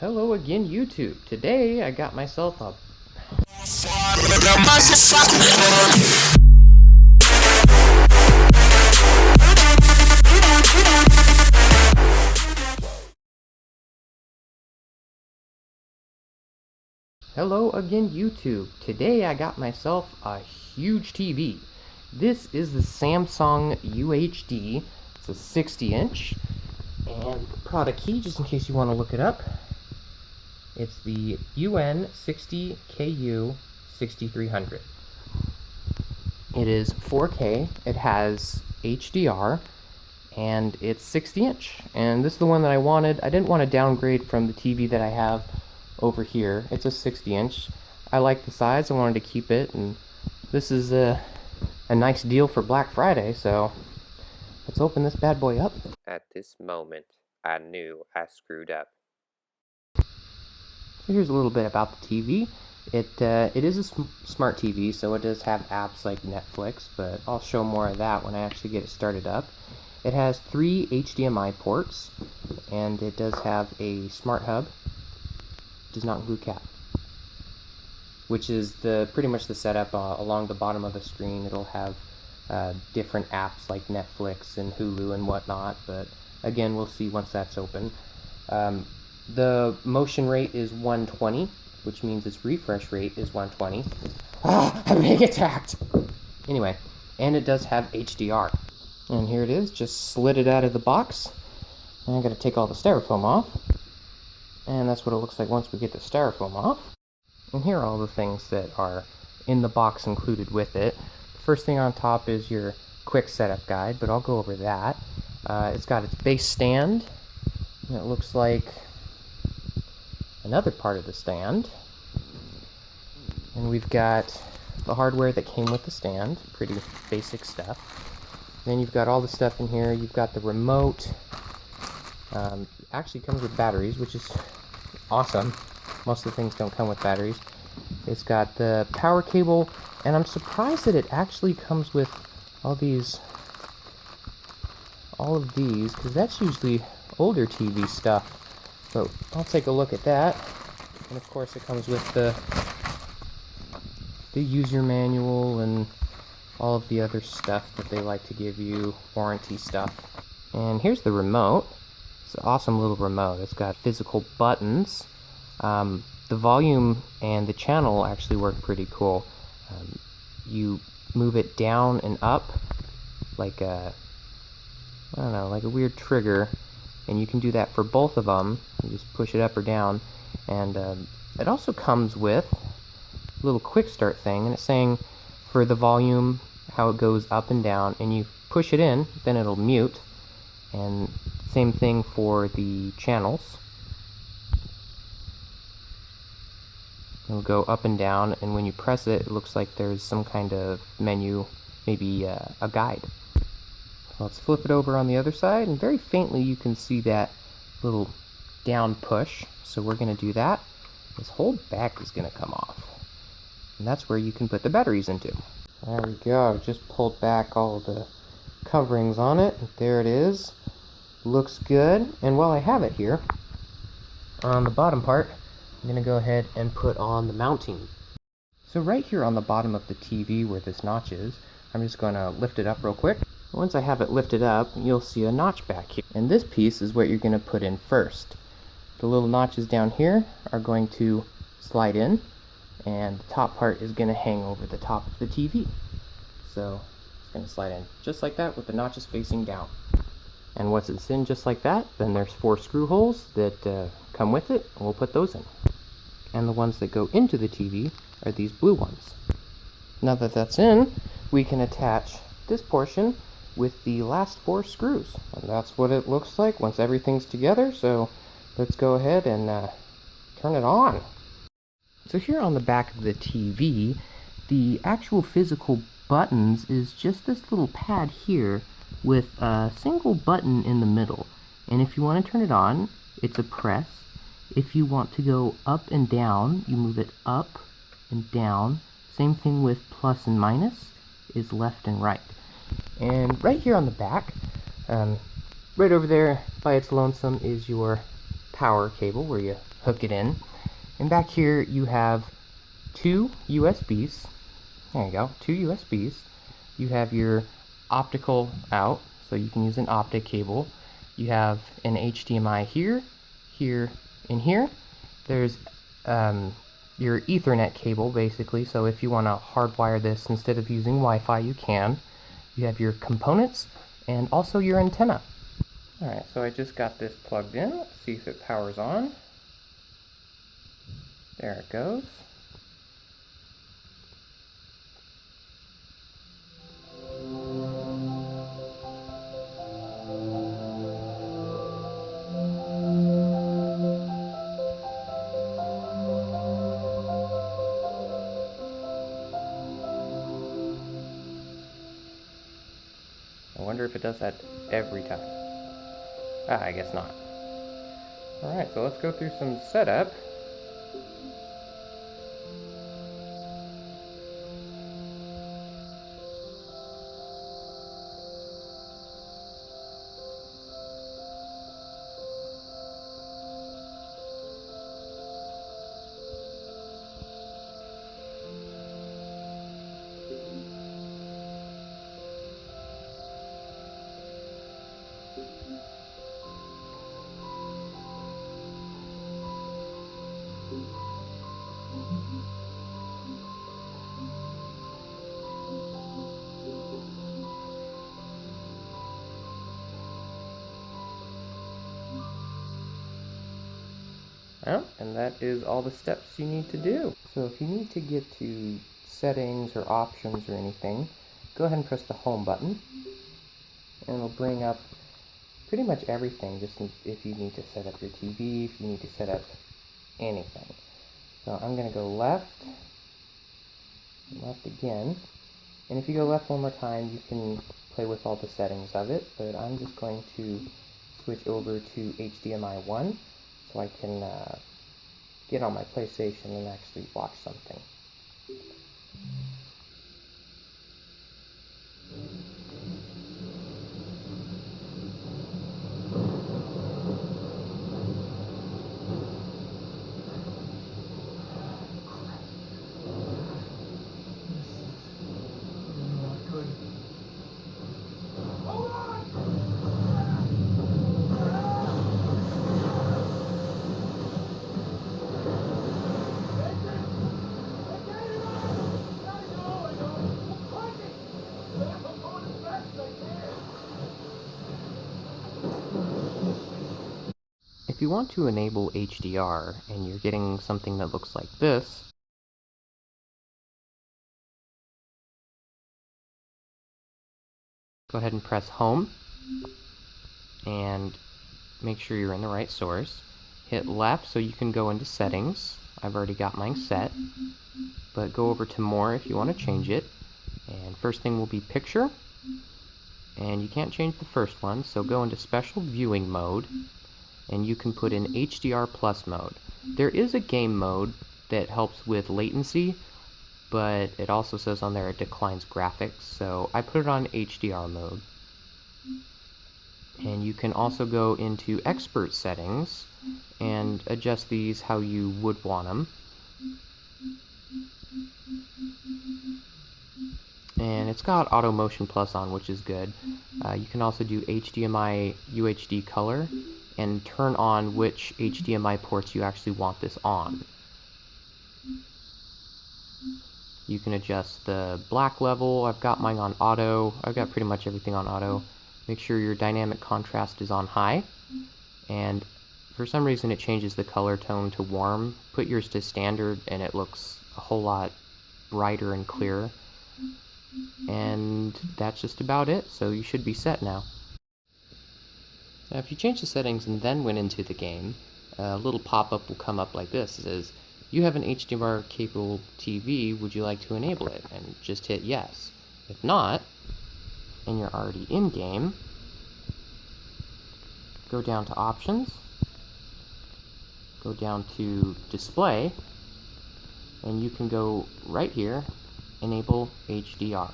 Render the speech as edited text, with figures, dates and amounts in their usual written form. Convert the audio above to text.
Hello again, YouTube. Today I got myself a... Hello again, YouTube. Today I got myself a huge TV. This is the Samsung UHD. It's a 60-inch. And the product key, just in case you want to look it up, it's the60KU6300. It is 4K, it has HDR, and it's 60-inch. And this is the one that I wanted. I didn't want to downgrade from the TV that I have over here. It's a 60-inch. I like the size, I wanted to keep it, and this is a nice deal for Black Friday, so let's open this bad boy up. At this moment, I knew I screwed up. So here's a little bit about the TV. It is a smart TV, so it does have apps like Netflix, but I'll show more of that when I actually get it started up. It has 3 HDMI ports, and it does have a smart hub. It does not include CAT, which is pretty much the setup along the bottom of the screen. It'll have different apps like Netflix and Hulu and whatnot, but again, we'll see once that's open. The motion rate is 120, which means its refresh rate is 120. Ah, I'm being attacked! Anyway, and it does have HDR. And here it is, just slid it out of the box. And I'm going to take all the styrofoam off. And that's what it looks like once we get the styrofoam off. And here are all the things that are in the box included with it. The first thing on top is your quick setup guide, but I'll go over that. It's got its base stand. And it looks like another part of the stand. And we've got the hardware that came with the stand. Pretty basic stuff. Then you've got all the stuff in here. You've got the remote. Actually comes with batteries, which is awesome. Most of the things don't come with batteries. It's got the power cable, and I'm surprised that it actually comes with all of these, because that's usually older TV stuff. So I'll take a look at that. And of course it comes with the user manual and all of the other stuff that they like to give you, warranty stuff. And here's the remote. It's an awesome little remote. It's got physical buttons. The volume and the channel actually work pretty cool. You move it down and up like a, I don't know, like a weird trigger, and you can do that for both of them. You just push it up or down, and it also comes with a little quick start thing, and it's saying for the volume how it goes up and down, and you push it in, then it'll mute, and same thing for the channels. It'll go up and down, and when you press it, it looks like there's some kind of menu, maybe a guide. So let's flip it over on the other side, and very faintly you can see that little down push. So we're going to do that. This whole back is going to come off, and that's where you can put the batteries into. There we go. Just pulled back all of the coverings on it. There it is. Looks good. And while I have it here, on the bottom part, I'm going to go ahead and put on the mounting. So right here on the bottom of the TV where this notch is, I'm just going to lift it up real quick. Once I have it lifted up, you'll see a notch back here. And this piece is what you're going to put in first. The little notches down here are going to slide in, and the top part is going to hang over the top of the TV. So it's going to slide in just like that with the notches facing down. And once it's in just like that, then there's 4 screw holes that come with it, and we'll put those in. And the ones that go into the TV are these blue ones. Now that that's in, we can attach this portion with the last 4 screws. And that's what it looks like once everything's together, so let's go ahead and turn it on. So here on the back of the TV, the actual physical buttons is just this little pad here with a single button in the middle. And if you want to turn it on, it's a press. If you want to go up and down, you move it up and down. Same thing with plus and minus is left and right. And right here on the back, right over there by its lonesome is your power cable where you hook it in. And back here you have two USBs. There you go, two USBs. You have your optical out, so you can use an optic cable. You have an HDMI here, here, and here. There's your Ethernet cable, basically, so if you want to hardwire this instead of using Wi-Fi, you can. You have your components, and also your antenna. Alright, so I just got this plugged in. Let's see if it powers on. There it goes. I wonder if it does that every time. I guess not. Alright, so let's go through some setup. Well, and that is all the steps you need to do. So if you need to get to settings or options or anything, go ahead and press the home button, and it'll bring up pretty much everything, just if you need to set up your TV, if you need to set up anything. So I'm going to go left, left again, and if you go left one more time, you can play with all the settings of it, but I'm just going to switch over to HDMI 1, so I can get on my PlayStation and actually watch something. If you want to enable HDR and you're getting something that looks like this, go ahead and press home and make sure you're in the right source. Hit left so you can go into settings. I've already got mine set, but go over to more if you want to change it. And first thing will be picture, and you can't change the first one, so go into special viewing mode, and you can put in HDR plus mode. There is a game mode that helps with latency, but it also says on there it declines graphics, so I put it on HDR mode. And you can also go into expert settings and adjust these how you would want them. And it's got Auto Motion Plus on, which is good. You can also do HDMI UHD color and turn on which HDMI ports you actually want this on. You can adjust the black level. I've got mine on auto. I've got pretty much everything on auto. Make sure your dynamic contrast is on high. And for some reason it changes the color tone to warm. Put yours to standard and it looks a whole lot brighter and clearer. And that's just about it, so you should be set now. Now if you change the settings and then went into the game, a little pop-up will come up like this. It says, you have an HDMI capable TV, would you like to enable it? And just hit yes. If not, and you're already in game, go down to options, go down to display, and you can go right here, enable HDR.